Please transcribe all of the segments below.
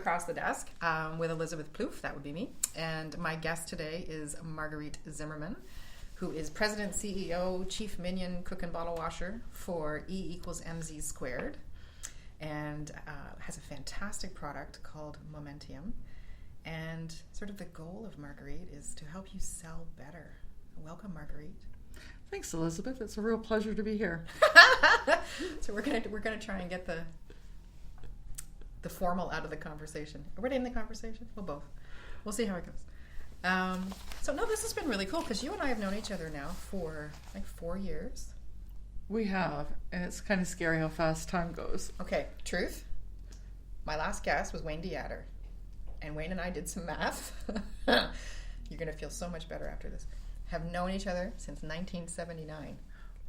across the desk with Elizabeth Plouffe, that would be me. And my guest today is Marguerite Zimmerman, who is President, CEO, Chief Minion, Cook and Bottle Washer for E=mz², and has a fantastic product called Momentium. And sort of the goal of Marguerite is to help you sell better. Welcome, Marguerite. Thanks, Elizabeth. It's a real pleasure to be here. So we're gonna try and get the formal out of the conversation. Are we in the conversation? Well, both. We'll see how it goes. This has been really cool because you and I have known each other now for like 4 years. We have, and it's kind of scary how fast time goes. Okay, truth. My last guest was Wayne DeAdder, and Wayne and I did some math. You're gonna feel so much better after this. Have known each other since 1979.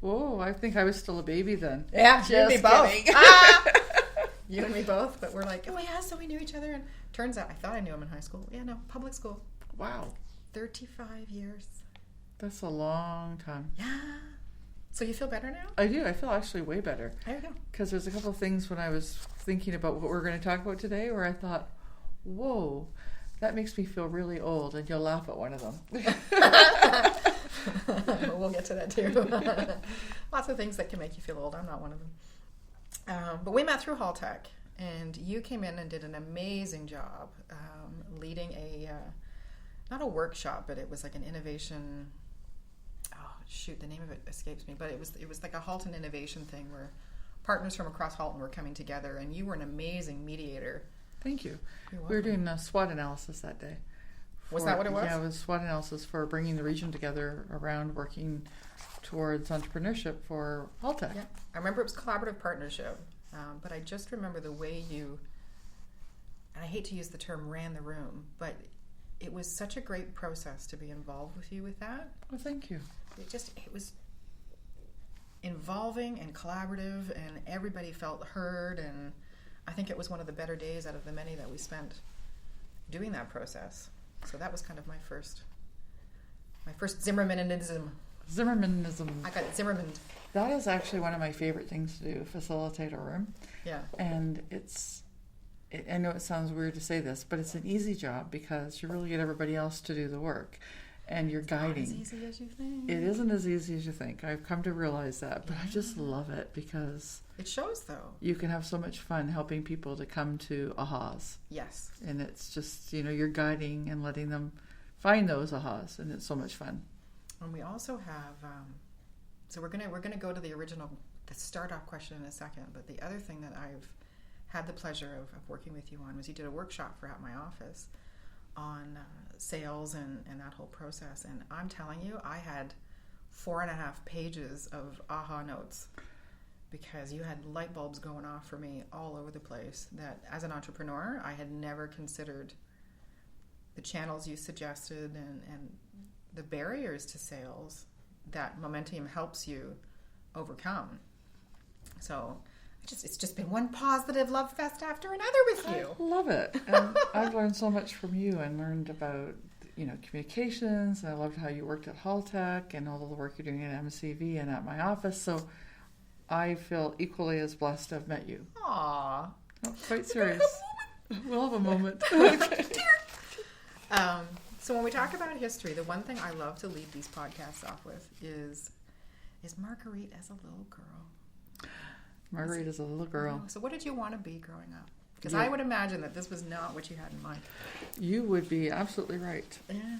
Whoa, I think I was still a baby then. Yeah, just you and me both. You and me both, but we're like, oh yeah, so we knew each other, and turns out I thought I knew him in high school. Yeah, no, public school. Wow. 35 years. That's a long time. Yeah. So you feel better now? I do. I feel actually way better. There you go. Because there's a couple of things when I was thinking about what we're going to talk about today where I thought, whoa, that makes me feel really old, and you'll laugh at one of them. We'll get to that too. Lots of things that can make you feel old. I'm not one of them. But we met through Haltech, and you came in and did an amazing job leading not a workshop, but it was like an innovation. Oh shoot, the name of it escapes me. But it was like a Halton innovation thing where partners from across Halton were coming together, and you were an amazing mediator. Thank you. We were doing a SWOT analysis that day. Was that what it was? Yeah, it was SWOT analysis for bringing the region together around working towards entrepreneurship for Haltech. Yeah, I remember it was collaborative partnership, but I just remember the way you, and I hate to use the term ran the room, but it was such a great process to be involved with you with that. Well, thank you. It was involving and collaborative, and everybody felt heard, and I think it was one of the better days out of the many that we spent doing that process. So that was kind of my first Zimmermanism. Zimmermanism. I got Zimmerman. That is actually one of my favorite things to do, facilitate a room. Yeah. And I know it sounds weird to say this, but it's an easy job because you really get everybody else to do the work. And you're guiding. It's not as easy as you think. It isn't as easy as you think. I've come to realize that, but I just love it because it shows, though. You can have so much fun helping people to come to ahas. Yes. And it's just, you're guiding and letting them find those ahas, and it's so much fun. And we also have, so we're gonna go to the start-off question in a second, but the other thing that I've had the pleasure of working with you on was you did a workshop for At My Office on sales and that whole process. And I'm telling you, I had 4.5 pages of aha notes because you had light bulbs going off for me all over the place that as an entrepreneur, I had never considered the channels you suggested and the barriers to sales that Momentium helps you overcome. So it's just been one positive love fest after another with you. I love it. And I've learned so much from you and learned about, communications. And I loved how you worked at Haltech and all the work you're doing at MCV and At My Office. So I feel equally as blessed to have met you. Aww. Oh, quite serious. We'll have a moment. So when we talk about history, the one thing I love to lead these podcasts off with is Marguerite as a little girl. Marguerite is a little girl. So what did you want to be growing up? Because I would imagine that this was not what you had in mind. You would be absolutely right. Yeah.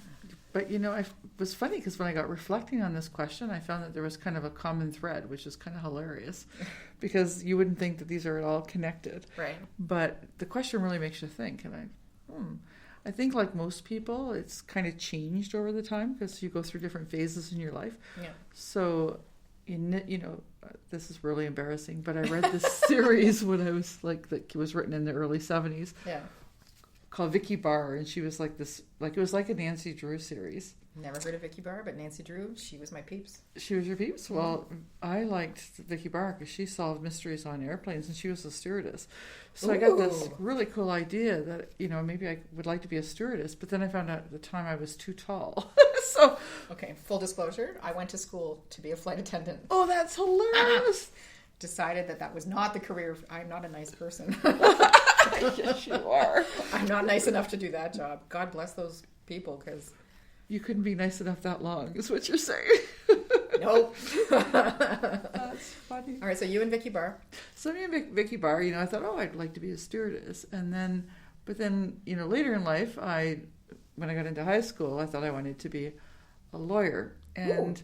But, it was funny because when I got reflecting on this question, I found that there was kind of a common thread, which is kind of hilarious because you wouldn't think that these are at all connected. Right. But the question really makes you think. And I think like most people, it's kind of changed over the time because you go through different phases in your life. Yeah. So, this is really embarrassing, but I read this series when I was that was written in the early 70s. Yeah. Called Vicky Barr, and she was like this, it was like a Nancy Drew series. Never heard of Vicky Barr, but Nancy Drew, she was my peeps. She was your peeps? Mm-hmm. Well, I liked Vicky Barr because she solved mysteries on airplanes, and she was a stewardess. So I got this really cool idea that, maybe I would like to be a stewardess, but then I found out at the time I was too tall. So, okay, full disclosure, I went to school to be a flight attendant. Oh, that's hilarious. Decided that was not the career. I'm not a nice person. Yes, you are. I'm not nice enough to do that job. God bless those people, because You couldn't be nice enough that long, is what you're saying. nope. That's funny. All right, so you and Vicky Barr. So me and Vicky Barr, I thought, I'd like to be a stewardess. But then, later in life, when I got into high school, I thought I wanted to be a lawyer. And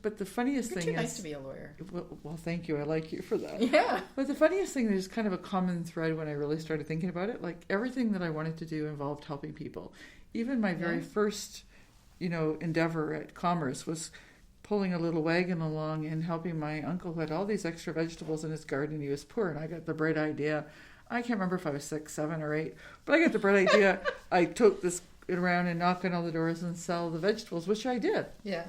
but the funniest You're thing too is... nice to be a lawyer. Well, thank you. I like you for that. Yeah. But the funniest thing, there's kind of a common thread when I really started thinking about it. Like, everything that I wanted to do involved helping people. Even my very first, endeavor at commerce was pulling a little wagon along and helping my uncle who had all these extra vegetables in his garden. He was poor, and I got the bright idea. I can't remember if I was 6, 7, or 8, but I got the bright idea. I took this around and knock on all the doors and sell the vegetables, which I did. Yeah.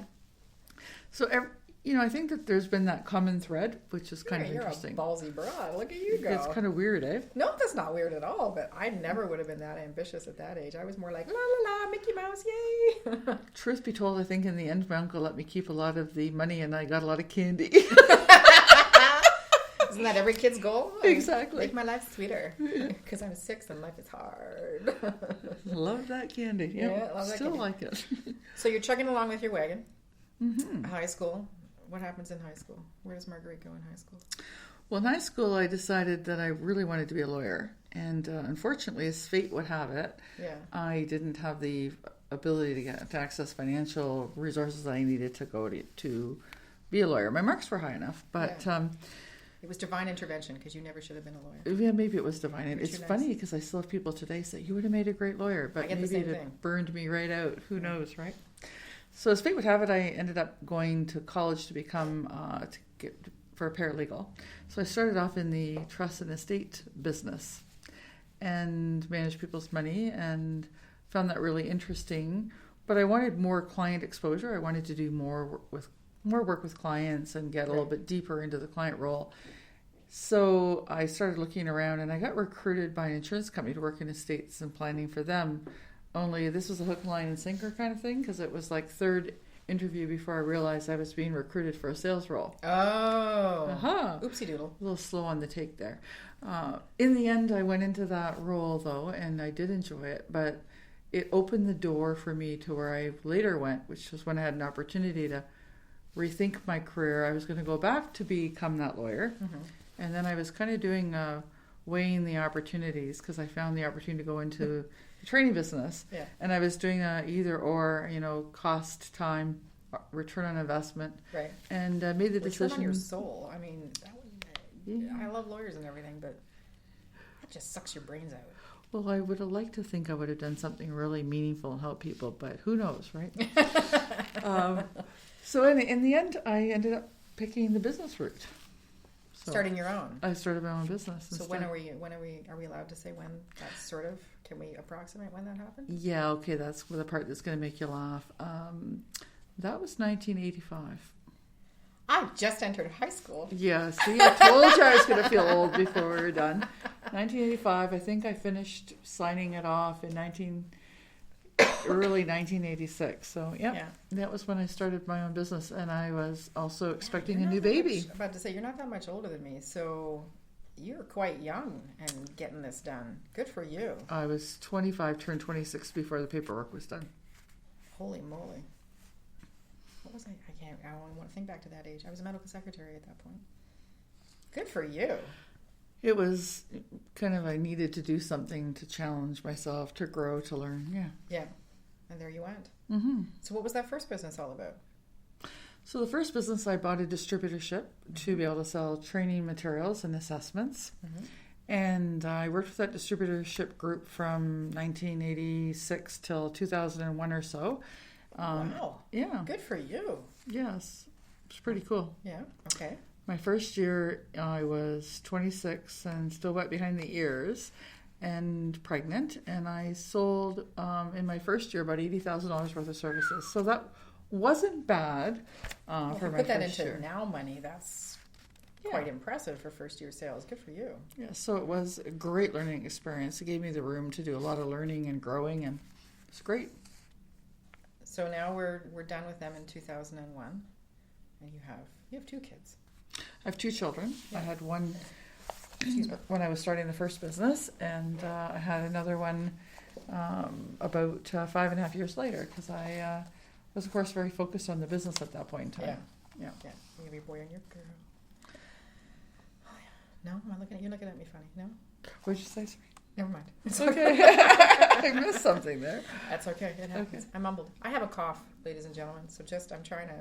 So, I think that there's been that common thread, which is kind of interesting. You're a ballsy broad. Look at you go. It's kind of weird, eh? No, that's not weird at all, but I never would have been that ambitious at that age. I was more like, la la la, Mickey Mouse, yay! Truth be told, I think in the end my uncle let me keep a lot of the money and I got a lot of candy. Isn't that every kid's goal? Exactly. Make my life sweeter. Because I'm 6 and life is hard. Love that candy. Yep. Yeah, love that Still candy. like it. So you're chugging along with your wagon. Mm-hmm. High school. What happens in high school? Where does Marguerite go in high school? Well, in high school, I decided that I really wanted to be a lawyer. And unfortunately, as fate would have it, I didn't have the ability to access financial resources that I needed to go to be a lawyer. My marks were high enough, but... It was divine intervention, because you never should have been a lawyer. Yeah, maybe it was divine. And it's nice. funny because I still have people today say, you would have made a great lawyer, but maybe it burned me right out. Who knows, right? So as fate would have it, I ended up going to college to become, for a paralegal. So I started off in the trust and estate business and managed people's money and found that really interesting. But I wanted more client exposure. I wanted to do more work with clients and get a little bit deeper into the client role. So I started looking around and I got recruited by an insurance company to work in estates and planning for them. Only this was a hook, line, and sinker kind of thing, because it was like third interview before I realized I was being recruited for a sales role. Oh. Oopsie doodle. A little slow on the take there. In the end, I went into that role, though, and I did enjoy it, but it opened the door for me to where I later went, which was when I had an opportunity to rethink my career. I was going to go back to become that lawyer, and then I was kind of doing weighing the opportunities, because I found the opportunity to go into the training business, and I was doing either or, cost, time, return on investment, and made the decision. Return on your soul. I mean, I love lawyers and everything, but that just sucks your brains out. Well, I would have liked to think I would have done something really meaningful and help people, but who knows, right? So in the end, I ended up picking the business route. So starting your own. I started my own business. So when are we allowed to say when that's sort of, can we approximate when that happened? Yeah, okay, that's the part that's going to make you laugh. That was 1985. I just entered high school. Yeah, see, I told you I was going to feel old before we were done. 1985, I think I finished signing it off in early 1986. So, that was when I started my own business, and I was also expecting a new baby. About to say, you're not that much older than me, so you're quite young and getting this done. Good for you. I was 25, turned 26 before the paperwork was done. Holy moly. What was I? I want to think back to that age. I was a medical secretary at that point. Good for you. It was kind of, I needed to do something to challenge myself, to grow, to learn. Yeah. And there you went. Mm-hmm. So what was that first business all about? So the first business, I bought a distributorship to be able to sell training materials and assessments. Mm-hmm. And I worked with that distributorship group from 1986 till 2001 or so. Wow. Yeah. Good for you. Yes. It's pretty cool. Yeah. Okay. My first year, I was 26 and still wet behind the ears and pregnant. And I sold, in my first year, about $80,000 worth of services. So that wasn't bad for my first year. Put that into now money, that's quite impressive for first year sales. Good for you. Yeah, so it was a great learning experience. It gave me the room to do a lot of learning and growing, and it's great. So now we're done with them in 2001, and you have 2 kids. I have 2 children. Yeah. I had one Excuse me. when I was starting the first business, and I had another one about 5.5 years later, because I was, of course, very focused on the business at that point in time. Yeah. You have your boy and your girl. Oh, yeah. No, am I looking at you? Looking at me funny? No. What did you say? Sorry. Never mind. It's okay. I missed something there. That's okay. It happens. Okay. I mumbled. I have a cough, ladies and gentlemen. So I'm trying to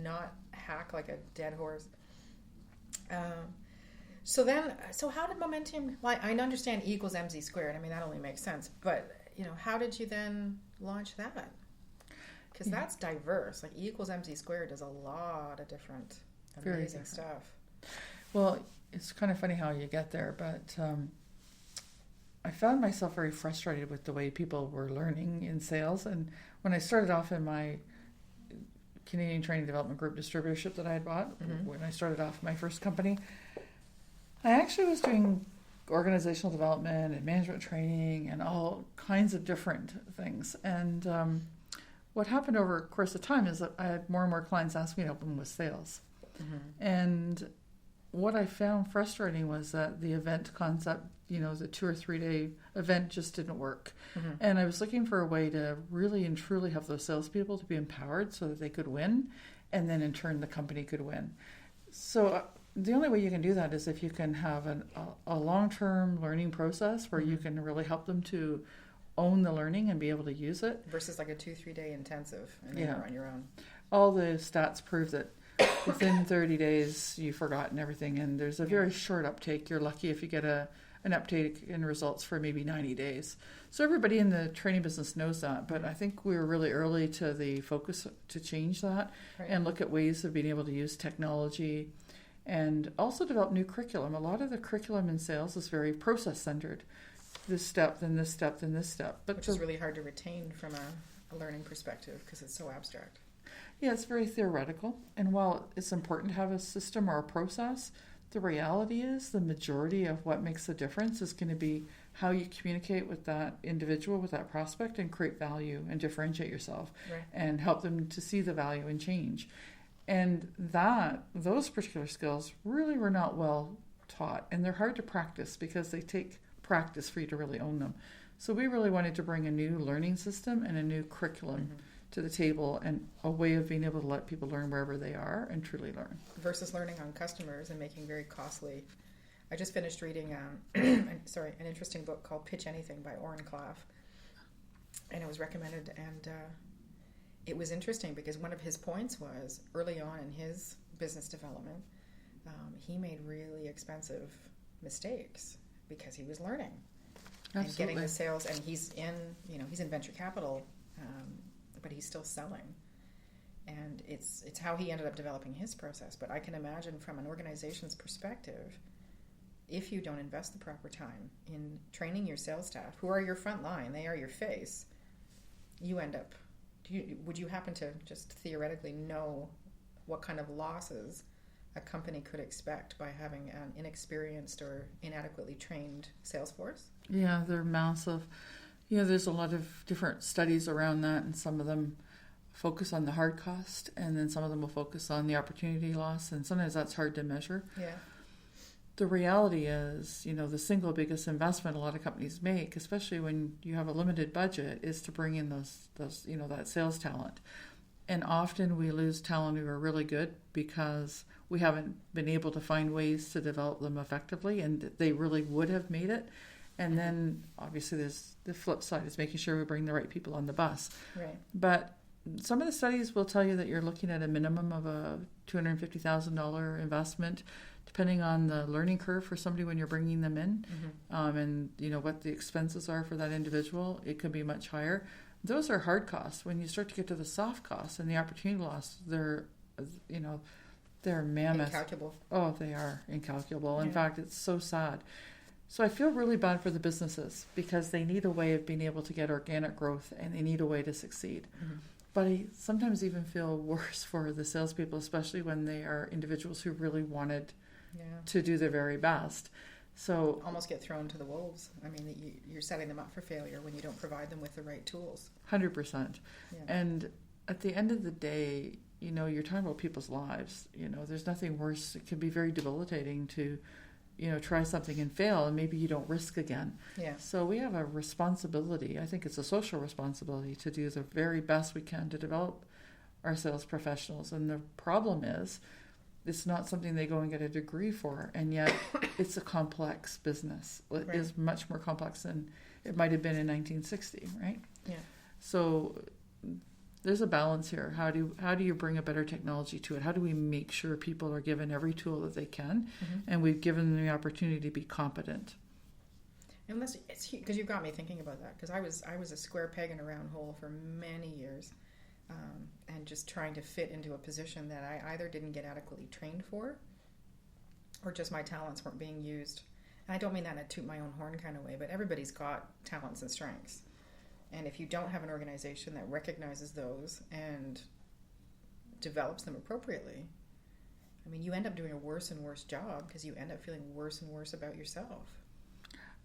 not hack like a dead horse. So how did momentum? Well, I understand E equals mz squared. I mean, that only makes sense. But how did you then launch that? Because that's diverse. Like E equals mz squared does a lot of different amazing stuff. Well, it's kind of funny how you get there, but I found myself very frustrated with the way people were learning in sales. And when I started off in my Canadian Training Development Group distributorship that I had bought, when I started off my first company, I actually was doing organizational development and management training and all kinds of different things. And what happened over the course of time is that I had more and more clients ask me to help them with sales. And what I found frustrating was that the event concept, the 2 or 3 day event just didn't work. And I was looking for a way to really and truly have those salespeople to be empowered so that they could win, and then in turn the company could win. So the only way you can do that is if you can have a long-term learning process where you can really help them to own the learning and be able to use it. Versus like a 2-3 day intensive and then you're on your own. All the stats prove that within 30 days you've forgotten everything, and there's a very short uptake. You're lucky if you get an uptake in results for maybe 90 days. So everybody in the training business knows that, but I think we were really early to the focus to change that and look at ways of being able to use technology and also develop new curriculum. A lot of the curriculum in sales is very process-centered. This step, then this step, then this step. Which is really hard to retain from a learning perspective because it's so abstract. Yeah, it's very theoretical. And while it's important to have a system or a process, the reality is the majority of what makes a difference is going to be how you communicate with that individual, with that prospect, and create value and differentiate yourself and help them to see the value and change. And those particular skills really were not well taught, and they're hard to practice because they take practice for you to really own them. So we really wanted to bring a new learning system and a new curriculum to the table, and a way of being able to let people learn wherever they are and truly learn. Versus learning on customers and making very costly. I just finished reading an interesting book called Pitch Anything by Oren Klaff. And it was recommended, and it was interesting because one of his points was early on in his business development, he made really expensive mistakes because he was learning. Absolutely. And getting the sales, and he's in venture capital, but he's still selling. And it's how he ended up developing his process. But I can imagine from an organization's perspective, if you don't invest the proper time in training your sales staff, who are your front line, they are your face, you end up, would you happen to just theoretically know what kind of losses a company could expect by having an inexperienced or inadequately trained sales force? Yeah, they're massive. There's a lot of different studies around that, and some of them focus on the hard cost, and then some of them will focus on the opportunity loss, and sometimes that's hard to measure. Yeah. The reality is, the single biggest investment a lot of companies make, especially when you have a limited budget, is to bring in those that sales talent. And often we lose talent who are really good because we haven't been able to find ways to develop them effectively, and they really would have made it. And then obviously there's the flip side, is making sure we bring the right people on the bus. Right. But some of the studies will tell you that you're looking at a minimum of a $250,000 investment, depending on the learning curve for somebody when you're bringing them in, and what the expenses are for that individual. It could be much higher. Those are hard costs. When you start to get to the soft costs and the opportunity loss, they're mammoth. Incalculable. Oh, they are incalculable. In fact, it's so sad. So I feel really bad for the businesses because they need a way of being able to get organic growth, and they need a way to succeed. But I sometimes even feel worse for the salespeople, especially when they are individuals who really wanted to do their very best. So almost get thrown to the wolves. I mean, you're setting them up for failure when you don't provide them with the right tools. 100%. Yeah. And at the end of the day, you're talking about people's lives. There's nothing worse. It can be very debilitating to try something and fail, and maybe you don't risk again. Yeah. So we have a responsibility. I think it's a social responsibility to do the very best we can to develop our sales professionals. And the problem is, it's not something they go and get a degree for, and yet it's a complex business. It is much more complex than it might have been in 1960, right? Yeah. So there's a balance here. How do you bring a better technology to it? How do we make sure people are given every tool that they can, and we've given them the opportunity to be competent? Unless it's because you've got me thinking about that, because I was a square peg in a round hole for many years. And just trying to fit into a position that I either didn't get adequately trained for, or just my talents weren't being used. And I don't mean that in a toot my own horn kind of way, but everybody's got talents and strengths. And if you don't have an organization that recognizes those and develops them appropriately, I mean, you end up doing a worse and worse job because you end up feeling worse and worse about yourself.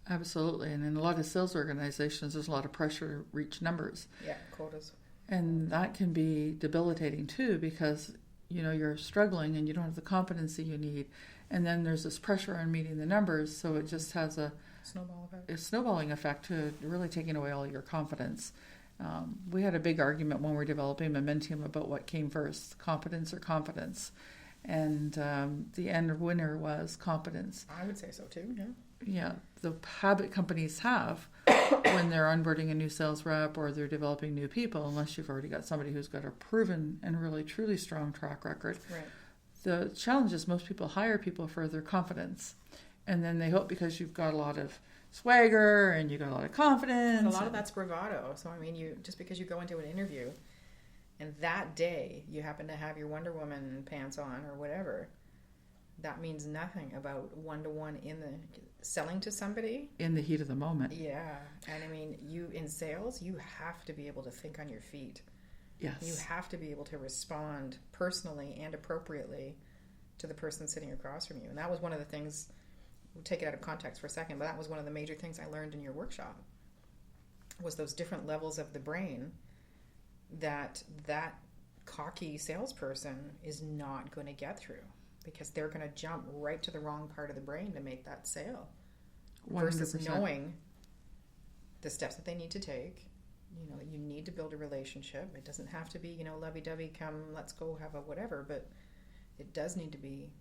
Absolutely. And in a lot of sales organizations, there's a lot of pressure to reach numbers. Yeah, quotas. And that can be debilitating too, because you're struggling and you don't have the competency you need, and then there's this pressure on meeting the numbers, so it just has a snowballing effect to really taking away all your confidence. We had a big argument when we were developing Momentium about what came first, competence or confidence, and the end winner was competence. I would say so too. Yeah, the habit companies have when they're onboarding a new sales rep or they're developing new people, unless you've already got somebody who's got a proven and really truly strong track record. Right. The challenge is most people hire people for their confidence, and then they hope because you've got a lot of swagger and you've got a lot of confidence. And a lot of that's bravado. So I mean, you just because you go into an interview and that day you happen to have your Wonder Woman pants on or whatever, that means nothing about one-to-one in the selling to somebody in the heat of the moment. Yeah. And I mean, you in sales, you have to be able to think on your feet. Yes. You have to be able to respond personally and appropriately to the person sitting across from you. And that was one of the things, we'll take it out of context for a second, but that was one of the major things I learned in your workshop, was those different levels of the brain that cocky salesperson is not going to get through, because they're going to jump right to the wrong part of the brain to make that sale. 100%. Versus knowing the steps that they need to take. You need to build a relationship. It doesn't have to be, lovey-dovey, come, let's go have a whatever, but it does need to be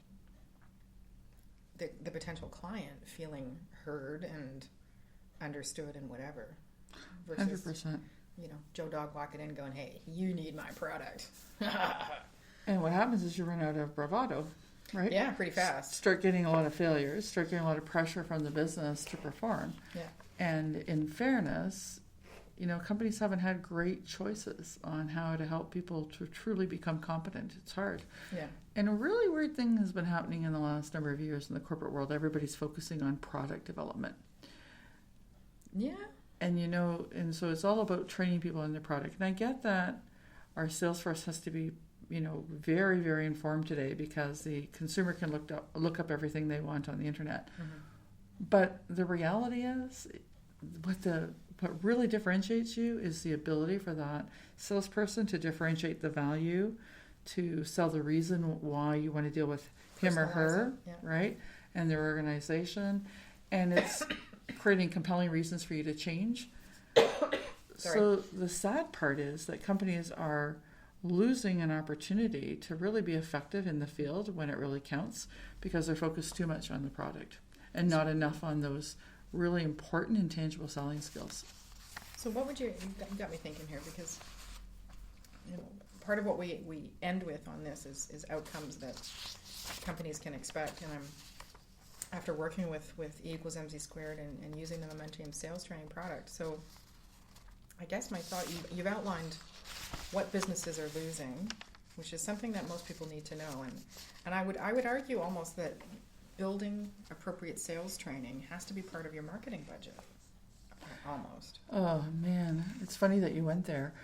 the potential client feeling heard and understood and whatever. Versus, 100%. Joe Dog walking in going, hey, you need my product. And what happens is you run out of bravado, right? Yeah, pretty fast. Start getting a lot of failures, start getting a lot of pressure from the business to perform. Yeah. And in fairness, companies haven't had great choices on how to help people to truly become competent. It's hard. Yeah. And a really weird thing has been happening in the last number of years in the corporate world. Everybody's focusing on product development. Yeah. And and so it's all about training people in their product. And I get that our sales force has to be, very, very informed today, because the consumer can look up everything they want on the internet. Mm-hmm. But the reality is, what really differentiates you is the ability for that salesperson to differentiate the value, to sell the reason why you want to deal with him or her, right? And their organization. And it's creating compelling reasons for you to change. So the sad part is that companies are losing an opportunity to really be effective in the field when it really counts, because they're focused too much on the product and not enough on those really important and tangible selling skills. So what would you got me thinking here, because part of what we end with on this is outcomes that companies can expect. And I'm, after working with E equals MC squared and using the Momentium sales training product, so I guess my thought, you've outlined what businesses are losing, which is something that most people need to know. And I would argue almost that building appropriate sales training has to be part of your marketing budget. Almost. Oh, man. It's funny that you went there.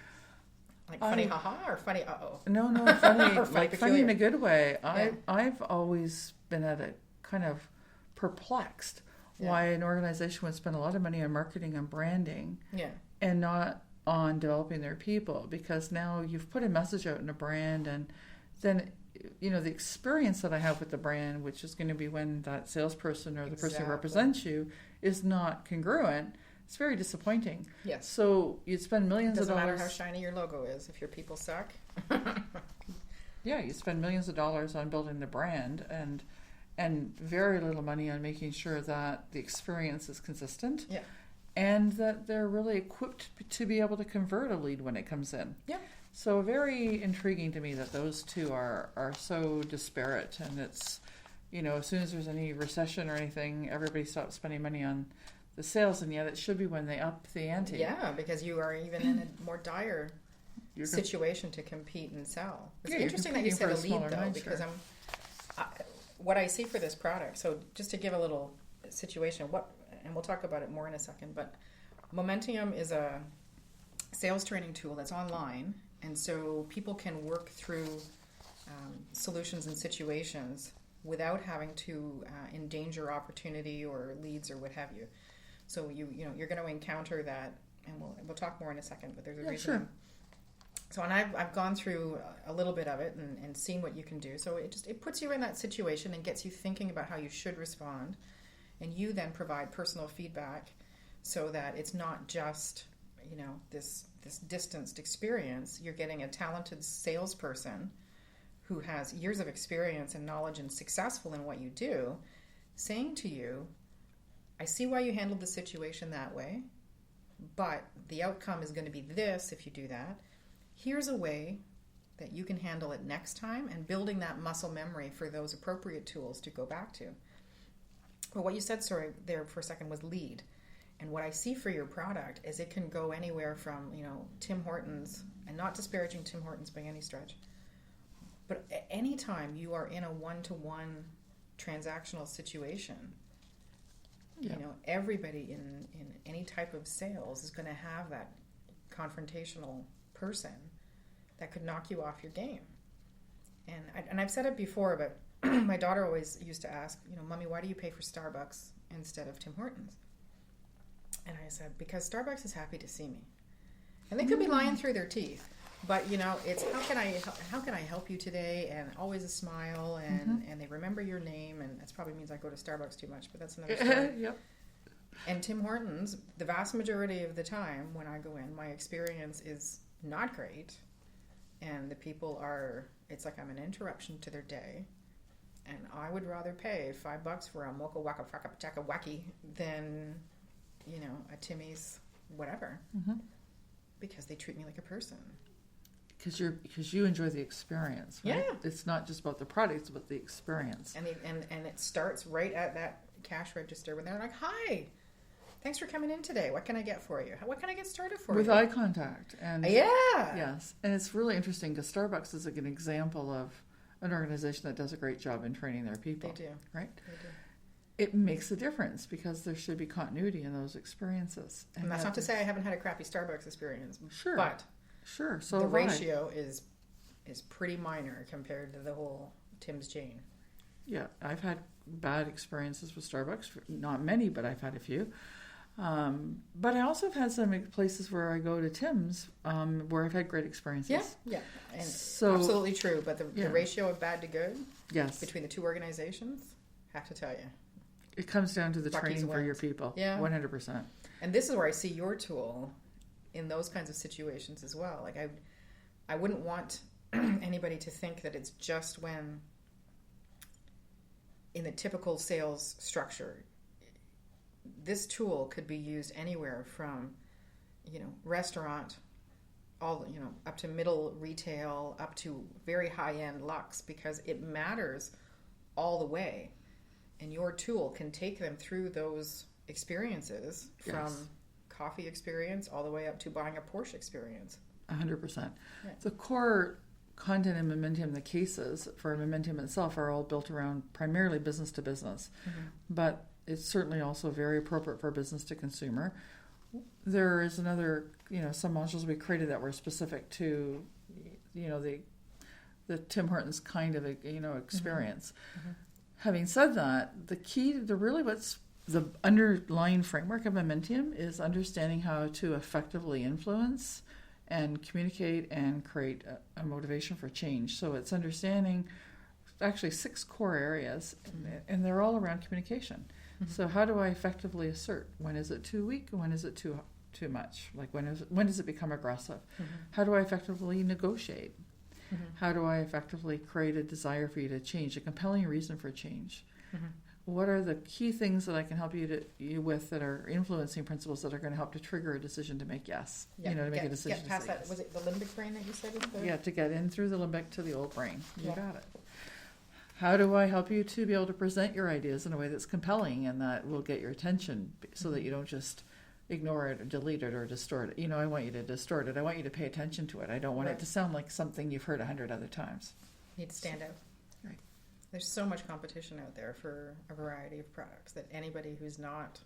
Like funny haha or funny uh-oh? No, funny, like funny in a good way. Yeah. I've always been at a kind of perplexed why an organization would spend a lot of money on marketing and branding and not on developing their people, because now you've put a message out in a brand, and then the experience that I have with the brand, which is going to be when that salesperson or the person who Exactly. represents you is not congruent, it's very disappointing. Yes. So you'd spend millions of Doesn't dollars. matter how shiny your logo is if your people suck. Yeah, you spend millions of dollars on building the brand and very little money on making sure that the experience is consistent. Yeah. And that they're really equipped to be able to convert a lead when it comes in. Yeah. So very intriguing to me that those two are so disparate, and it's, as soon as there's any recession or anything, everybody stops spending money on the sales, and yet it should be when they up the ante. Yeah, because you are even in a more dire situation to compete and sell. It's interesting that you said a lead, though, because what I see for this product. So just to give a little situation, and we'll talk about it more in a second, but Momentium is a sales training tool that's online, and so people can work through solutions and situations without having to endanger opportunity or leads or what have you. So you're going to encounter that, and we'll talk more in a second. But there's a reason. Sure. So, and I've gone through a little bit of it and seen what you can do. So it puts you in that situation and gets you thinking about how you should respond, and you then provide personal feedback so that it's not just this distanced experience. You're getting a talented salesperson who has years of experience and knowledge and successful in what you do, saying to you, I see why you handled the situation that way, but the outcome is going to be this if you do that. Here's a way that you can handle it next time, and building that muscle memory for those appropriate tools to go back to. But what you said, sorry, there for a second was lead. And what I see for your product is it can go anywhere from, Tim Hortons, and not disparaging Tim Hortons by any stretch, but anytime you are in a one-to-one transactional situation, everybody in any type of sales is going to have that confrontational person that could knock you off your game. And I've said it before, but my daughter always used to ask, Mommy, why do you pay for Starbucks instead of Tim Hortons? And I said, because Starbucks is happy to see me. And they could be lying through their teeth, but it's how can I help you today? And always a smile, and they remember your name, and that probably means I go to Starbucks too much, but that's another story. Yep. And Tim Hortons, the vast majority of the time when I go in, my experience is not great, and the people it's like I'm an interruption to their day, and I would rather pay $5 for a mocha waka waka chaka wacky than a Timmy's whatever, because they treat me like a person. Because you enjoy the experience, right? Yeah. It's not just about the product, it's about the experience. And it starts right at that cash register when they're like, "Hi, thanks for coming in today. What can I get for you? What can I get started for you?" With eye contact. And yeah. Yes. And it's really interesting because Starbucks is an example of an organization that does a great job in training their people. They do. Right? They do. It makes a difference because there should be continuity in those experiences. And that's not to say I haven't had a crappy Starbucks experience. Sure. But sure. So the ratio is pretty minor compared to the whole Tim's chain. Yeah. I've had bad experiences with Starbucks. Not many, but I've had a few. But I also have had some places where I go to Tim's where I've had great experiences. Yeah. And so, absolutely true. But the ratio of bad to good between the two organizations, I have to tell you. It comes down to the Bucky's training for wins. your people. Yeah. 100%. And this is where I see your tool in those kinds of situations as well. Like I wouldn't want anybody to think that it's just when in the typical sales structure. This tool could be used anywhere from, restaurant, all up to middle retail, up to very high-end luxe, because it matters all the way. And your tool can take them through those experiences from coffee experience all the way up to buying a Porsche experience. 100%. Yeah. The core content in Momentium, the cases for Momentium itself are all built around primarily business to business. But it's certainly also very appropriate for business to consumer. There is another, some modules we created that were specific to, the Tim Hortons kind of, experience. Having said that, the key to what's the underlying framework of Momentium is understanding how to effectively influence and communicate and create a motivation for change. So it's understanding actually 6 core areas, and they're all around communication. Mm-hmm. So how do I effectively assert? When is it too weak? When is it too much? Like when does it become aggressive? Mm-hmm. How do I effectively negotiate? Mm-hmm. How do I effectively create a desire for you to change, a compelling reason for change? Mm-hmm. What are the key things that I can help you with that are influencing principles that are going to help to trigger a decision to make yes? Yeah. To make a decision get past to say that. yes. Was it the limbic brain that you said? Yeah, to get in through the limbic to the old brain. You got it. How do I help you to be able to present your ideas in a way that's compelling and that will get your attention so that you don't just ignore it or delete it or distort it? I want you to distort it. I want you to pay attention to it. I don't want it to sound like something you've heard 100 other times. You need to stand out. Right. There's so much competition out there for a variety of products that anybody who's not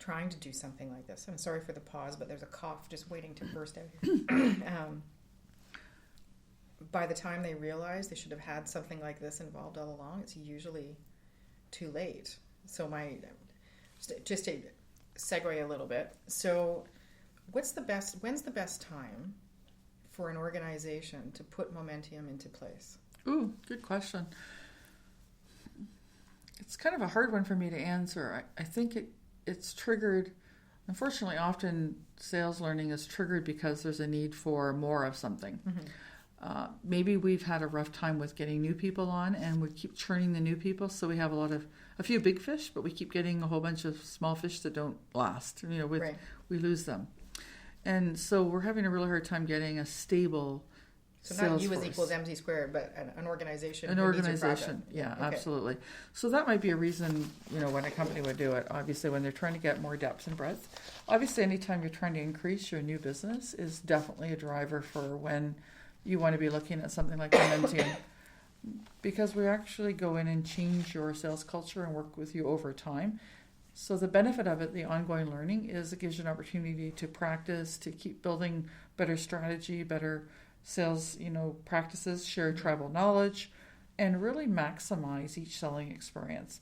trying to do something like this, I'm sorry for the pause, but there's a cough just waiting to burst out here. By the time they realize they should have had something like this involved all along, it's usually too late. So just to segue a little bit. So when's the best time for an organization to put momentum into place? Ooh, good question. It's kind of a hard one for me to answer. I think it's triggered, unfortunately, often sales learning is triggered because there's a need for more of something. Mm-hmm. Maybe we've had a rough time with getting new people on, and we keep churning the new people, so we have a few big fish, but we keep getting a whole bunch of small fish that don't last. We lose them. And so we're having a really hard time getting a stable So not U is equals MC squared, but an organization. An organization, yeah, okay. Absolutely. So that might be a reason, when a company would do it. Obviously, when they're trying to get more depth and breadth. Obviously, anytime you're trying to increase your new business is definitely a driver for when you want to be looking at something like momentum. Because we actually go in and change your sales culture and work with you over time. So the benefit of it, the ongoing learning, is it gives you an opportunity to practice, to keep building better strategy, better sales, practices, share tribal knowledge, and really maximize each selling experience.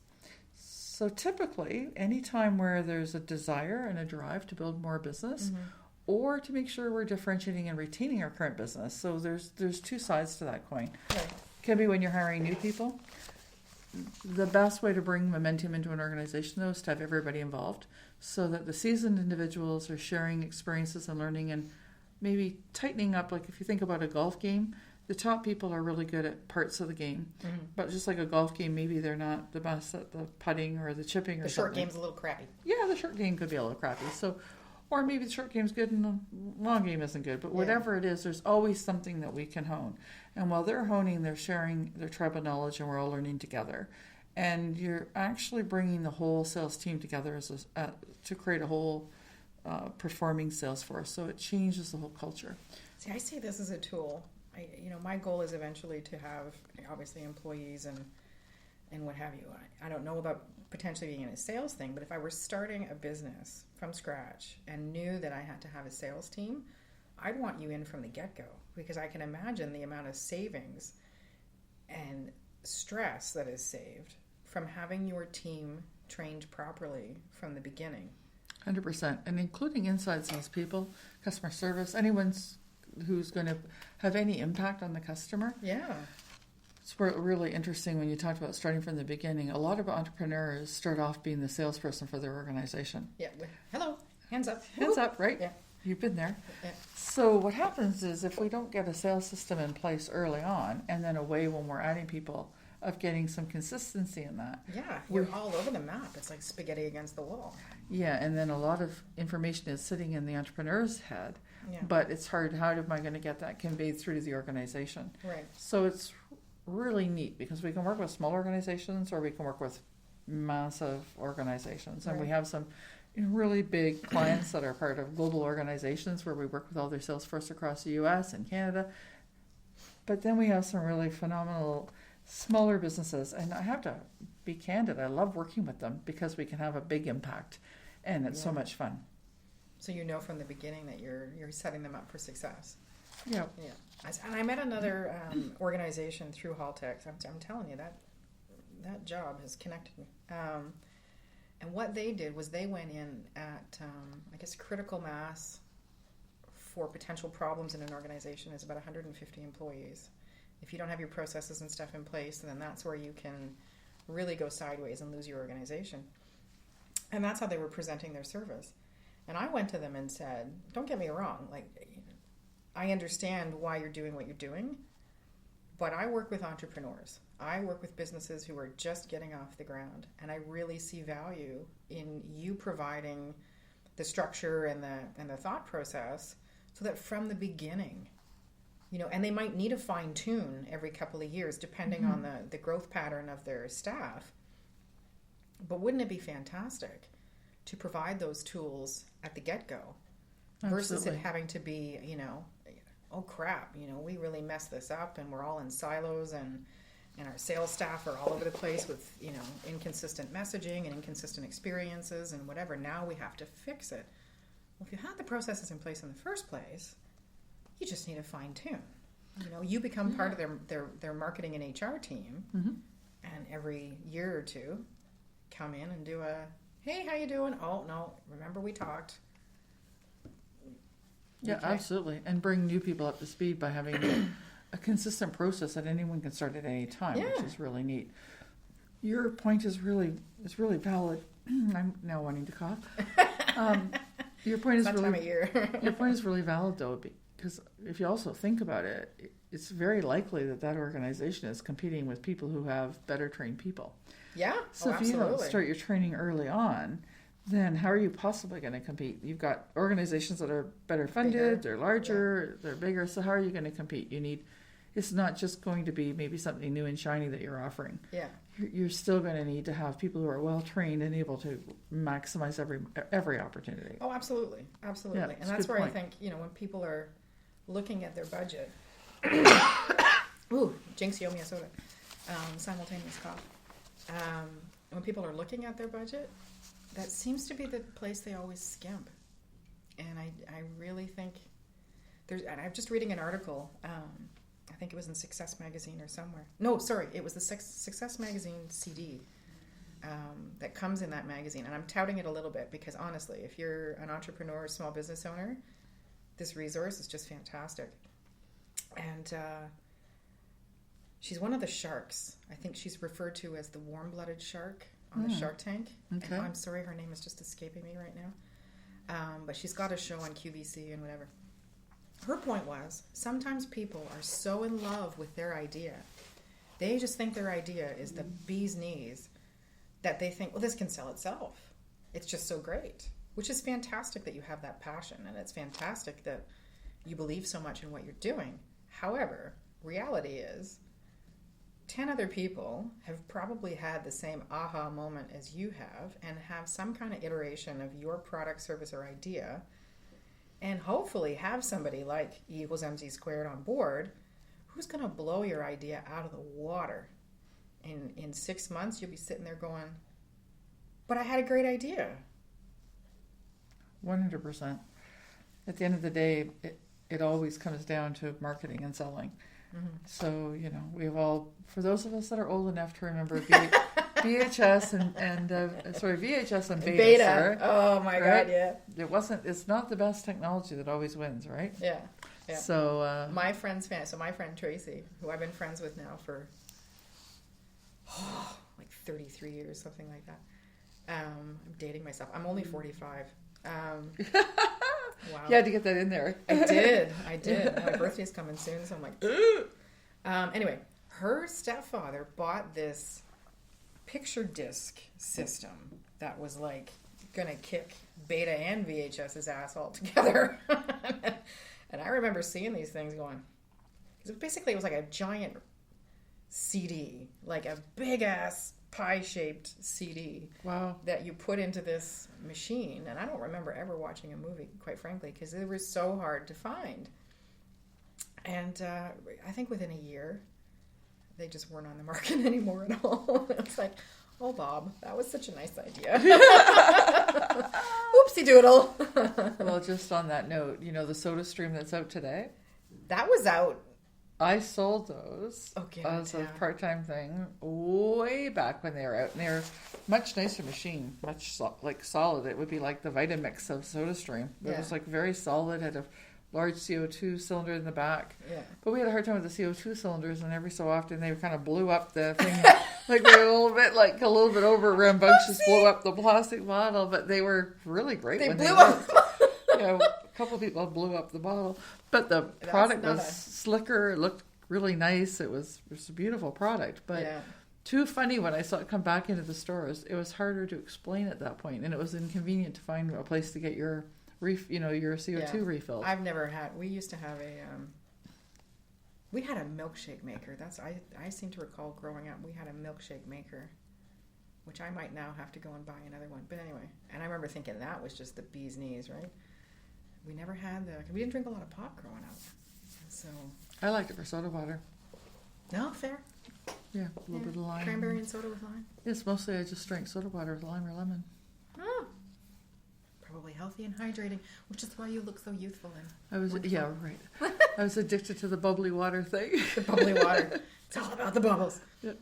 So typically, anytime where there's a desire and a drive to build more business, or to make sure we're differentiating and retaining our current business. So there's two sides to that coin. Right. Can be when you're hiring new people. The best way to bring momentum into an organization, though, is to have everybody involved so that the seasoned individuals are sharing experiences and learning and maybe tightening up. Like if you think about a golf game, the top people are really good at parts of the game. Mm-hmm. But just like a golf game, maybe they're not the best at the putting or the chipping or something. The short game's a little crappy. Yeah, the short game could be a little crappy. Or maybe the short game's good and the long game isn't good. But whatever it is, there's always something that we can hone. And while they're honing, they're sharing their tribal knowledge and we're all learning together. And you're actually bringing the whole sales team together to create a whole performing sales force. So it changes the whole culture. See, I see this as a tool. My goal is eventually to have, obviously, employees and what have you. I don't know about potentially being in a sales thing, but if I were starting a business from scratch and knew that I had to have a sales team, I'd want you in from the get-go because I can imagine the amount of savings and stress that is saved from having your team trained properly from the beginning. 100%, and including inside salespeople, customer service, anyone who's going to have any impact on the customer. Yeah. It's really interesting when you talked about starting from the beginning. A lot of entrepreneurs start off being the salesperson for their organization. Yeah. Hello. Hands up. Hands up, right? Yeah. You've been there. Yeah. So what happens is if we don't get a sales system in place early on and then a way when we're adding people of getting some consistency in that. Yeah. You're all over the map. It's like spaghetti against the wall. Yeah. And then a lot of information is sitting in the entrepreneur's head. Yeah. But it's hard. How am I going to get that conveyed through to the organization? Right. So it's really neat because we can work with small organizations or we can work with massive organizations. And we have some really big clients that are part of global organizations where we work with all their sales force across the U.S. and Canada. But then we have some really phenomenal smaller businesses. And I have to be candid. I love working with them because we can have a big impact and it's so much fun. So from the beginning that you're setting them up for success. Yeah. And I met another organization through Haltex. I'm telling you that job has connected me. And what they did was they went in at critical mass for potential problems in an organization is about 150 employees. If you don't have your processes and stuff in place, then that's where you can really go sideways and lose your organization. And that's how they were presenting their service. And I went to them and said, don't get me wrong, like, I understand why you're doing what you're doing, but I work with entrepreneurs. I work with businesses who are just getting off the ground, and I really see value in you providing the structure and the thought process so that from the beginning, and they might need to fine tune every couple of years depending on the growth pattern of their staff. But wouldn't it be fantastic to provide those tools at the get-go versus it having to be, oh crap, we really messed this up and we're all in silos and our sales staff are all over the place with, inconsistent messaging and inconsistent experiences and whatever. Now we have to fix it. Well, if you had the processes in place in the first place, you just need to fine tune. You become part of their marketing and HR team, and every year or two, come in and do a, hey, how you doing? Oh, no, remember we talked. Yeah, absolutely. And bring new people up to speed by having a consistent process that anyone can start at any time, which is really neat. Your point is really valid. I'm now wanting to cough. Your point is that really time of year. Your point is really valid, though, because if you also think about it, it's very likely that organization is competing with people who have better trained people. Yeah. So if you don't start your training early on, then how are you possibly going to compete? You've got organizations that are better funded, they're larger, they're bigger. So how are you going to compete? It's not just going to be maybe something new and shiny that you're offering. Yeah. You're still going to need to have people who are well trained and able to maximize every opportunity. Oh, absolutely. Absolutely. Yeah, and that's where I think, when people are looking at their budget, ooh, Jinx, you owe me a soda, simultaneous cough. When people are looking at their budget, that seems to be the place they always skimp. And I really think and I'm just reading an article, I think it was in Success Magazine or somewhere. No, sorry, it was the Success Magazine CD that comes in that magazine. And I'm touting it a little bit because honestly, if you're an entrepreneur or small business owner, this resource is just fantastic. And she's one of the sharks. I think she's referred to as the warm-blooded shark on the Shark Tank. Okay. And I'm sorry, her name is just escaping me right now. But she's got a show on QVC and whatever. Her point was, sometimes people are so in love with their idea, they just think their idea is the bee's knees, that they think, well, this can sell itself. It's just so great, which is fantastic that you have that passion, and it's fantastic that you believe so much in what you're doing. However, reality is, 10 other people have probably had the same aha moment as you have and have some kind of iteration of your product, service, or idea, and hopefully have somebody like E = MC² on board who's going to blow your idea out of the water. In 6 months, you'll be sitting there going, but I had a great idea. 100%. At the end of the day, it always comes down to marketing and selling. Mm-hmm. So, we've all, for those of us that are old enough to remember VHS and VHS and Beta. Sorry, oh my right? God, yeah. It's not the best technology that always wins, right? Yeah. So, my friend Tracy, who I've been friends with now for like 33 years, something like that. I'm dating myself. I'm only 45. Wow. You had to get that in there. I did. My birthday's coming soon, so I'm like, ooh. Anyway, her stepfather bought this picture disc system that was like gonna kick Beta and VHS's ass all together. And I remember seeing these things going, because it was like a giant CD, like a big ass pie-shaped CD. Wow. That you put into this machine. And I don't remember ever watching a movie, quite frankly, because they were so hard to find. And I think within a year, they just weren't on the market anymore at all. It's like, oh, Bob, that was such a nice idea. Oopsie doodle. Well, just on that note, the Soda Stream that's out today? That was out. I sold those as a part-time thing way back when they were out. And they're much nicer machine, much solid. It would be like the Vitamix of SodaStream. It was like very solid, had a large CO2 cylinder in the back. Yeah. But we had a hard time with the CO2 cylinders, and every so often they kind of blew up the thing. Like they were a little bit over rambunctious, blew up the plastic bottle, but they were really great. They when blew they up. a couple of people blew up the bottle, but the product was slicker. It looked really nice. It was a beautiful product, but too funny when I saw it come back into the stores. It was harder to explain at that point, and it was inconvenient to find a place to get your your CO2 refilled. I've never had. We used to have we had a milkshake maker. I seem to recall growing up, we had a milkshake maker, which I might now have to go and buy another one. But anyway, and I remember thinking that was just the bee's knees, right? We never had we didn't drink a lot of pop growing up. So I liked it for soda water. No, fair. Yeah, a little bit of lime. Cranberry and soda with lime? Yes, mostly I just drank soda water with lime or lemon. Oh. Probably healthy and hydrating, which is why you look so youthful and I was wonderful. Yeah, right. I was addicted to the bubbly water thing. The bubbly water. It's all about the bubbles. Yep.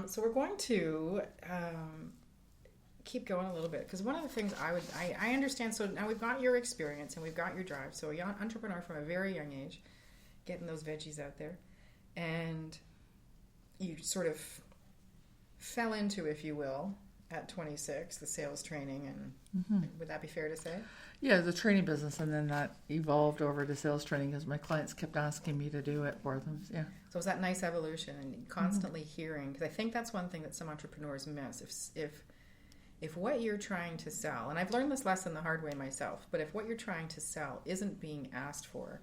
So we're going to keep going a little bit, because one of the things I understand, so now we've got your experience and we've got your drive. So a young entrepreneur from a very young age, getting those veggies out there, and you sort of fell into, if you will, at 26, the sales training, and would that be fair to say? Yeah, the training business, and then that evolved over to sales training because my clients kept asking me to do it for them. Yeah. So it was that nice evolution, and constantly hearing, because I think that's one thing that some entrepreneurs miss. If what you're trying to sell, and I've learned this lesson the hard way myself, but if what you're trying to sell isn't being asked for,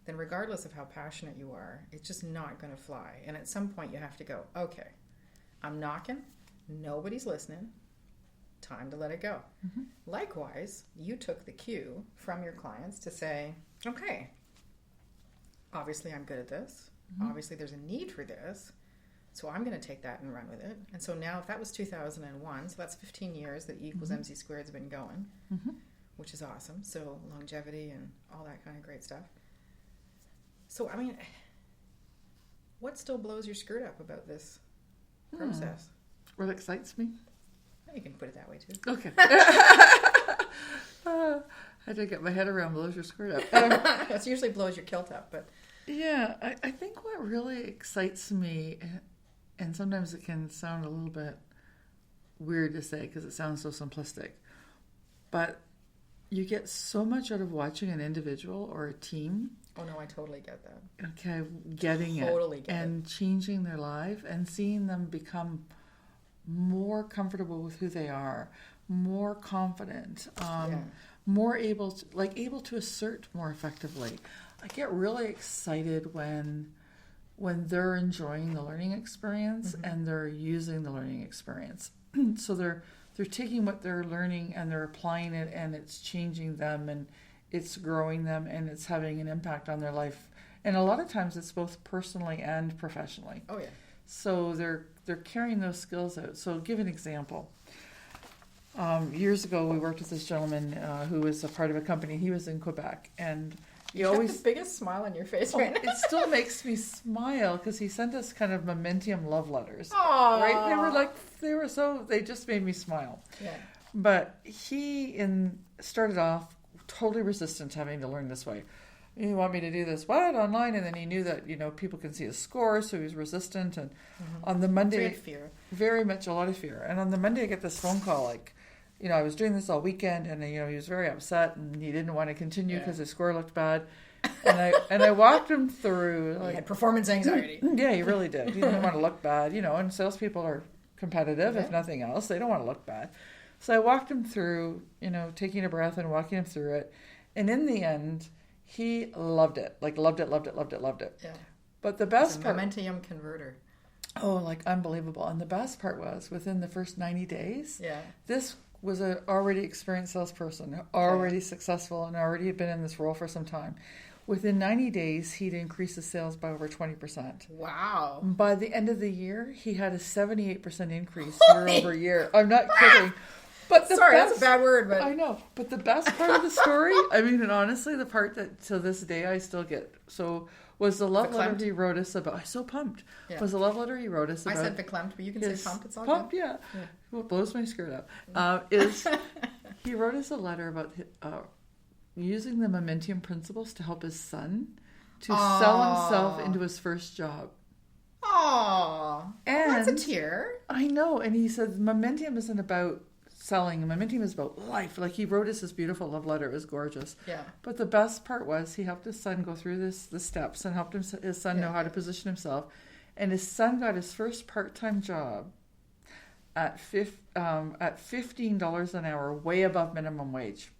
then regardless of how passionate you are, it's just not going to fly. And at some point you have to go, okay, I'm knocking, nobody's listening, time to let it go. Likewise, you took the cue from your clients to say, okay, obviously I'm good at this. Obviously there's a need for this. So I'm going to take that and run with it. And so now, if that was 2001, so that's 15 years that E equals MC squared has been going, which is awesome. So longevity and all that kind of great stuff. So, I mean, what still blows your skirt up about this process? What excites me? You can put it that way, too. Okay. I had to get my head around blows your skirt up. It usually blows your kilt up, but... Yeah, I think what really excites me, and sometimes it can sound a little bit weird to say because it sounds so simplistic, but you get so much out of watching an individual or a team. Oh, no, I totally get that. Okay, getting totally it and changing their life and seeing them become more comfortable with who they are, more confident, more able to assert more effectively. I get really excited when they're enjoying the learning experience and they're using the learning experience. So they're taking what they're learning and they're applying it, and it's changing them and it's growing them and it's having an impact on their life. And a lot of times it's both personally and professionally. Oh yeah. So they're carrying those skills out. So I'll give an example. Years ago, we worked with this gentleman who was a part of a company. He was in Quebec, and you always the biggest smile on your face right now. It still makes me smile because he sent us kind of mementium love letters. Aww. Right? They just made me smile. Yeah. But he started off totally resistant to having to learn this way. You want me to do this online? And then he knew that people can see his score, so he was resistant. And on the Monday, fear. Very much a lot of fear. And on the Monday, I get this phone call I was doing this all weekend, and he was very upset, and he didn't want to continue because his score looked bad. And I walked him through. He had performance anxiety. Yeah, he really did. He didn't want to look bad, and salespeople are competitive, if nothing else. They don't want to look bad. So I walked him through, taking a breath and walking him through it. And in the end, he loved it. Loved it. Yeah. But the best part... Momentum converter. Oh, unbelievable. And the best part was, within the first 90 days, this was an already experienced salesperson, already successful, and already had been in this role for some time. Within 90 days, he'd increased his sales by over 20%. Wow. By the end of the year, he had a 78% increase year over year. I'm not kidding. But that's a bad word, but... I know. But the best part of the story, and honestly, the part that to this day I still get, was the love letter he wrote us about. I'm so pumped. Yeah. Was the love letter he wrote us about. I said verklempt, but you can say pumped. It's all pumped, good. Yeah. What blows my skirt up is he wrote us a letter about using the Momentium principles to help his son to sell himself into his first job. Oh, And that's a tear. I know. And he said Momentium isn't about selling. Momentium is about life. Like, he wrote us this beautiful love letter. It was gorgeous. Yeah. But the best part was he helped his son go through the steps and helped his son know how to position himself. And his son got his first part-time job at $15 an hour, way above minimum wage.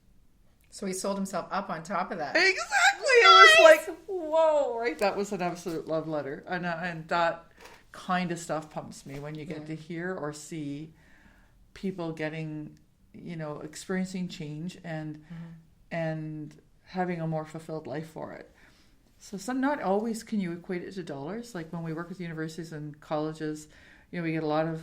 So he sold himself up on top of that. Exactly. It was like, whoa, right? That was an absolute love letter. And that kind of stuff pumps me when you get to hear or see people getting, experiencing change and having a more fulfilled life for it. So not always can you equate it to dollars. Like, when we work with universities and colleges, we get a lot of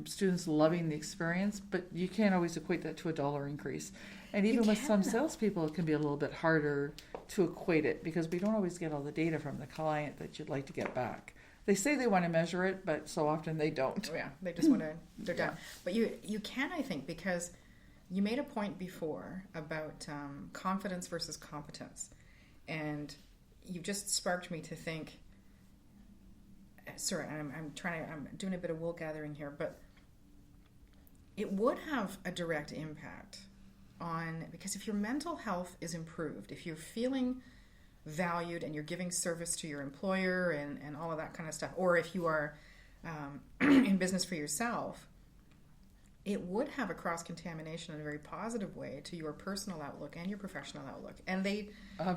students loving the experience, but you can't always equate that to a dollar increase. And even with some salespeople, it can be a little bit harder to equate it because we don't always get all the data from the client that you'd like to get back. They say they want to measure it, but so often they don't. Oh, yeah, they just want to, they're done. But you can, I think, because you made a point before about confidence versus competence. And you just sparked me to think, sorry, I'm doing a bit of wool gathering here, but it would have a direct impact because if your mental health is improved, if you're feeling valued and you're giving service to your employer and all of that kind of stuff, or if you are in business for yourself, it would have a cross-contamination in a very positive way to your personal outlook and your professional outlook. And they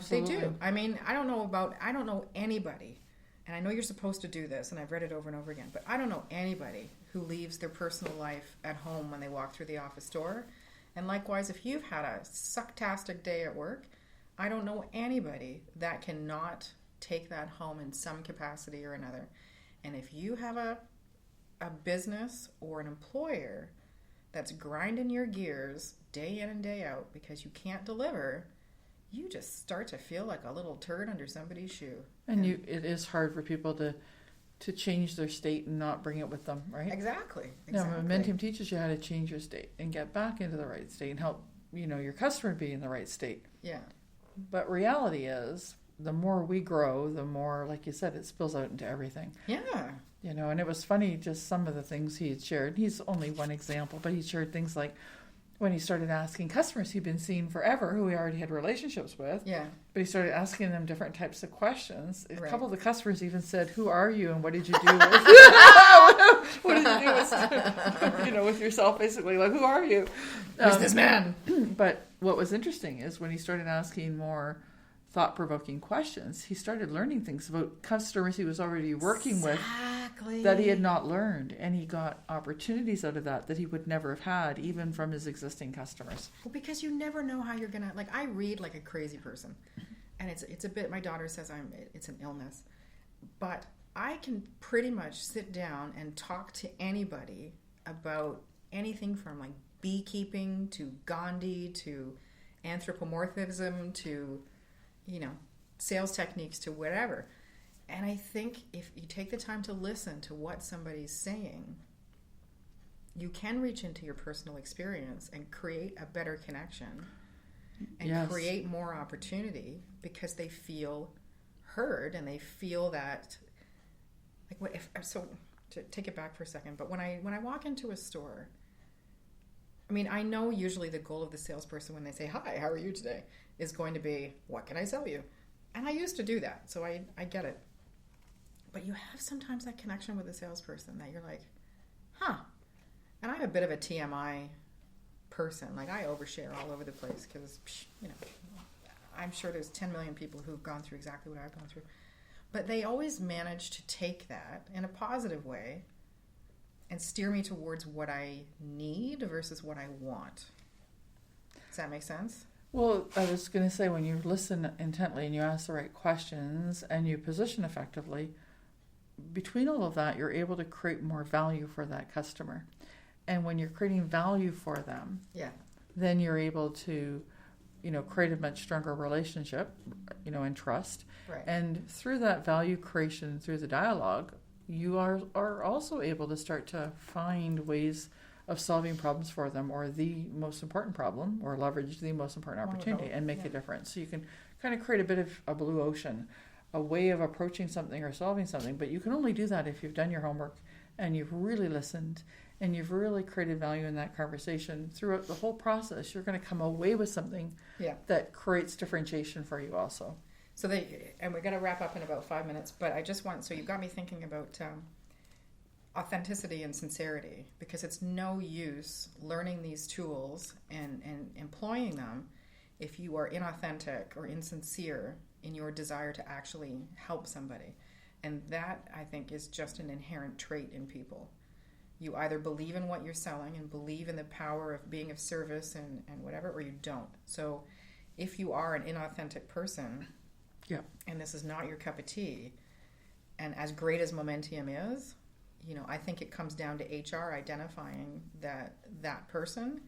do. I mean, I don't know anybody, and I know you're supposed to do this, and I've read it over and over again, but I don't know anybody who leaves their personal life at home when they walk through the office door. And likewise, if you've had a sucktastic day at work, I don't know anybody that cannot take that home in some capacity or another. And if you have a business or an employer that's grinding your gears day in and day out because you can't deliver, you just start to feel like a little turd under somebody's shoe. And it is hard for people to change their state and not bring it with them, right? Exactly. No, Momentum teaches you how to change your state and get back into the right state and help, your customer be in the right state. Yeah. But reality is, the more we grow, the more, like you said, it spills out into everything. Yeah. And it was funny, just some of the things he had shared. He's only one example, but he shared things like when he started asking customers he'd been seeing forever, who he already had relationships with. Yeah. But he started asking them different types of questions. A Right. couple of the customers even said, "Who are you, and what did you do with what did you do with yourself?" Basically, like, "Who are you? Who's this man?" But what was interesting is when he started asking more thought-provoking questions, he started learning things about customers he was already working with that he had not learned, and he got opportunities out of that he would never have had, even from his existing customers. Well, because you never know how you're gonna, like, I read like a crazy person, and it's a bit, my daughter says it's an illness, but I can pretty much sit down and talk to anybody about anything from like beekeeping to Gandhi to anthropomorphism to sales techniques to whatever. And I think if you take the time to listen to what somebody's saying, you can reach into your personal experience and create a better connection and create more opportunity because they feel heard and they feel that, like, what if, so to take it back for a second, but when I walk into a store, I mean, I know usually the goal of the salesperson when they say, "Hi, how are you today?" is going to be, "What can I sell you?" And I used to do that, so I get it. But you have sometimes that connection with a salesperson that you're like, huh. And I'm a bit of a TMI person. Like, I overshare all over the place because, I'm sure there's 10 million people who've gone through exactly what I've gone through. But they always manage to take that in a positive way and steer me towards what I need versus what I want. Does that make sense? Well, I was going to say, when you listen intently and you ask the right questions and you position effectively, between all of that, you're able to create more value for that customer. And when you're creating value for them, then you're able to, create a much stronger relationship, and trust. Right. And through that value creation, through the dialogue, you are also able to start to find ways of solving problems for them, or the most important problem, or leverage the most important opportunity and make a difference. So you can kind of create a bit of a blue ocean, a way of approaching something or solving something, but you can only do that if you've done your homework and you've really listened and you've really created value in that conversation. Throughout the whole process, you're going to come away with something that creates differentiation for you also. So and we're going to wrap up in about 5 minutes, but I just want, so you've got me thinking about authenticity and sincerity, because it's no use learning these tools and employing them if you are inauthentic or insincere in your desire to actually help somebody. And that, I think, is just an inherent trait in people. You either believe in what you're selling and believe in the power of being of service and whatever, or you don't. So if you are an inauthentic person, and this is not your cup of tea, and as great as Momentium is, I think it comes down to HR identifying that person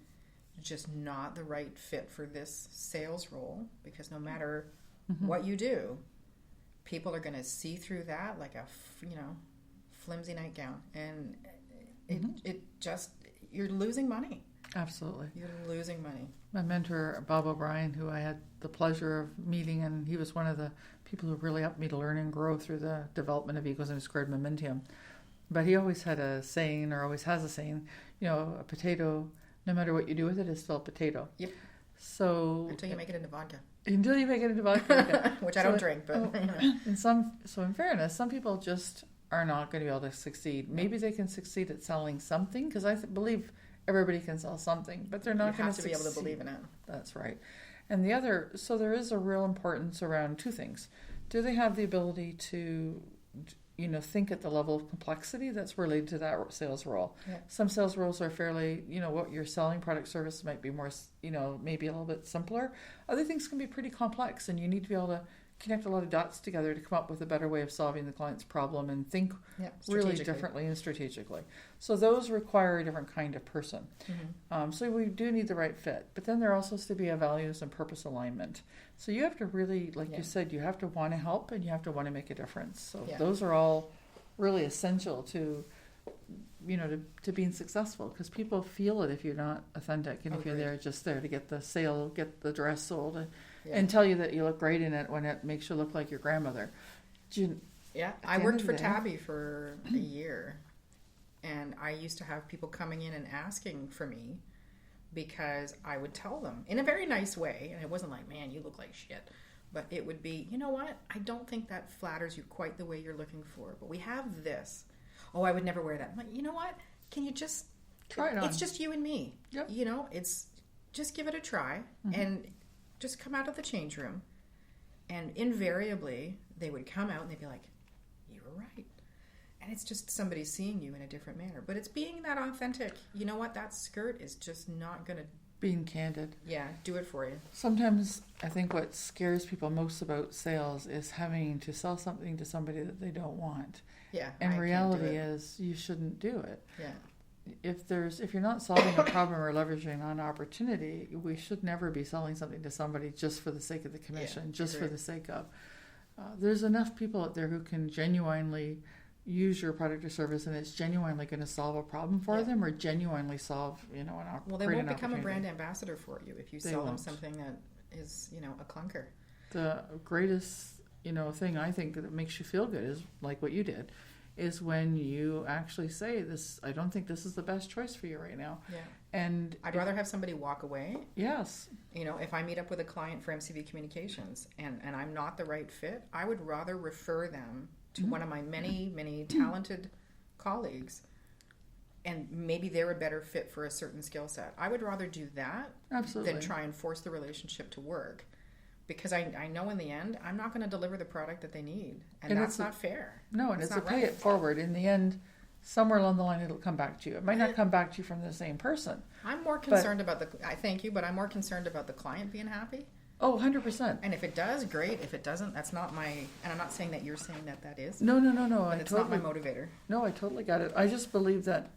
is just not the right fit for this sales role, because no matter what you do, people are going to see through that like a flimsy nightgown, and it just, you're losing money. Absolutely. You're losing money. My mentor, Bob O'Brien, who I had the pleasure of meeting, and he was one of the people who really helped me to learn and grow through the development of Equals and Squared Momentium. But he always had a saying, or always has a saying, a potato, no matter what you do with it, is still a potato. Yep. So until you make it into vodka. Until you make it into vodka. Which I don't drink, but in fairness, some people just are not going to be able to succeed. Maybe they can succeed at selling something, because I believe everybody can sell something, but they're not going to be able to believe in it. That's right. And so there is a real importance around two things. Do they have the ability to, think at the level of complexity that's related to that sales role? Yeah. Some sales roles are fairly, what you're selling, product, service, might be more, maybe a little bit simpler. Other things can be pretty complex, and you need to be able to connect a lot of dots together to come up with a better way of solving the client's problem and think really differently and strategically. So those require a different kind of person. So we do need the right fit. But then there also has to be a values and purpose alignment. So you have to really, like you said, you have to want to help and you have to want to make a difference. So those are all really essential to being successful, because people feel it if you're not authentic and if you're there to get the sale, get the dress sold, and tell you that you look great in it when it makes you look like your grandmother. I worked for Tabby for a year, and I used to have people coming in and asking for me because I would tell them in a very nice way, and it wasn't like, man, you look like shit, but it would be, you know what, I don't think that flatters you quite the way you're looking for, but we have this. Oh, I would never wear that. I'm like, you know what, can you just try it on? It's just you and me. It's just give it a try, and just come out of the change room, and invariably they would come out and they'd be like, you were right. And it's just somebody seeing you in a different manner, but it's being that authentic. You know what, that skirt is just not gonna, being candid, do it for you. Sometimes I think what scares people most about sales is having to sell something to somebody that they don't want. And reality is you shouldn't do it. If you're not solving a problem or leveraging an opportunity, we should never be selling something to somebody just for the sake of the commission, for the sake of. There's enough people out there who can genuinely use your product or service, and it's genuinely going to solve a problem for them, or genuinely solve, an opportunity. Well, they won't become a brand ambassador for you if you sell them something that is, a clunker. The greatest, thing I think that makes you feel good is like what you did. Is when you actually say this, I don't think this is the best choice for you right now. And I'd rather have somebody walk away. Yes. If I meet up with a client for MCV Communications and I'm not the right fit, I would rather refer them to one of my many, many talented colleagues, and maybe they're a better fit for a certain skill set. I would rather do that than try and force the relationship to work. Because I know in the end, I'm not going to deliver the product that they need. And that's not fair. No, and it's a pay it forward. In the end, somewhere along the line, it'll come back to you. It might not come back to you from the same person. I'm more concerned about I thank you, but I'm more concerned about the client being happy. Oh, 100%. And if it does, great. If it doesn't, that's not my, and I'm not saying that you're saying that is. No. But it's not my motivator. No, I totally got it. I just believe that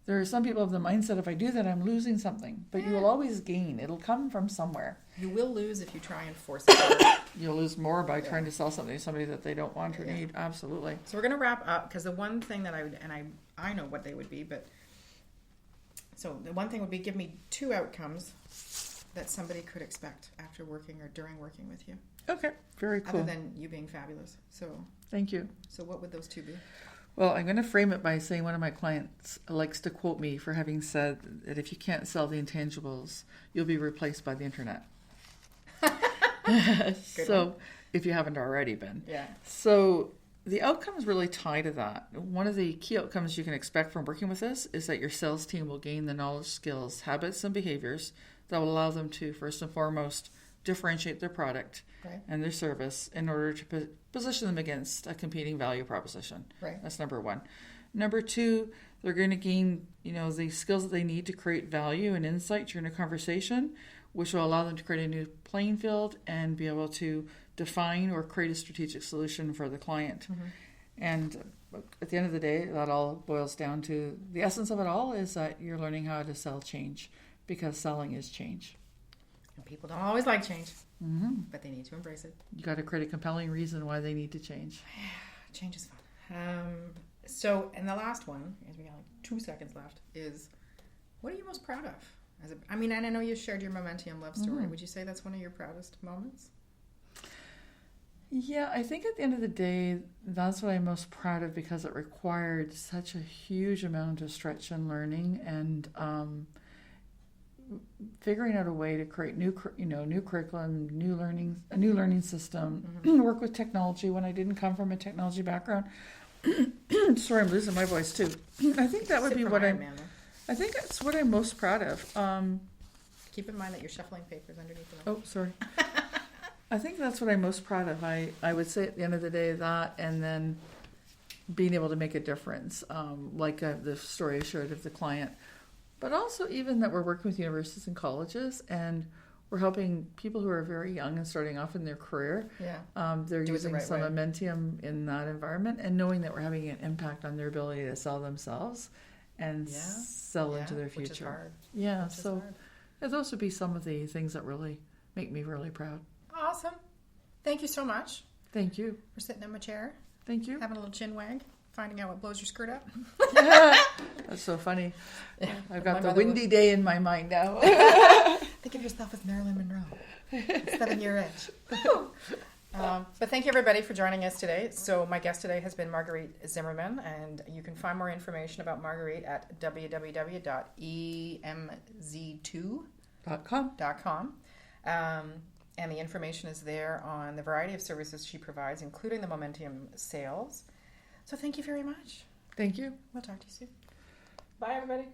there are some people of the mindset, if I do that, I'm losing something. But you will always gain. It'll come from somewhere. You will lose if you try and force it. You'll lose more by trying to sell something to somebody that they don't want or need. Absolutely. So we're going to wrap up, because the one thing that I know what they would be, but So the one thing would be give me 2 outcomes that somebody could expect after working or during working with you, Okay, very cool. other than you being fabulous. So Thank you. what would those 2 be? Well, I'm going to frame it by saying one of my clients likes to quote me for having said that if you can't sell the intangibles, you'll be replaced by the internet. So, one. if you haven't already been. Yeah. So, the outcomes really tie to that. One of the key outcomes you can expect from working with us is that your sales team will gain the knowledge, skills, habits, and behaviors that will allow them to, first and foremost, differentiate their product Right. and their service in order to position them against a competing value proposition. Right. That's number 1. Number 2, they're going to gain, the skills that they need to create value and insight during a conversation, which will allow them to create a new playing field and be able to define or create a strategic solution for the client. Mm-hmm. And at the end of the day, that all boils down to the essence of it all is that you're learning how to sell change, because selling is change. And people don't always like change, Mm-hmm. but they need to embrace it. You got to create a compelling reason why they need to change. Change is fun. So, and the last one, as we got like 2 seconds left, is what are you most proud of? And I know you shared your Momentium love story. Mhm. Would you say that's one of your proudest moments? Yeah, I think at the end of the day, that's what I'm most proud of, because it required such a huge amount of stretch and learning, and figuring out a way to create new curriculum, a new learning system, work with technology when I didn't come from a technology background. Sorry, I'm losing my voice too. I think that would be what I think that's what I'm most proud of. Keep in mind that you're shuffling papers underneath the Oh, sorry. I think that's what I'm most proud of. I would say at the end of the day that, and then being able to make a difference, like the story I shared of the client. But also even that we're working with universities and colleges, and we're helping people who are very young and starting off in their career. Yeah. They're Do it the using right some way. Momentium in that environment, and knowing that we're having an impact on their ability to sell themselves and Yeah. sell into their future. Which is hard. Yeah, Which is so hard. those would be some of the things that really make me really proud. Awesome. Thank you so much Thank you. for sitting in my chair, Thank you. having a little chin wag, finding out what blows your skirt up. That's so funny. I've My got the mother windy day in my mind now. Think of yourself as Marilyn Monroe. 7-year itch. But thank you everybody for joining us today. So my guest today has been Marguerite Zimmerman, and you can find more information about Marguerite at www.emz2.com. And the information is there on the variety of services she provides, including the Momentium sales. So thank you very much. Thank you. We'll talk to you soon. Bye everybody.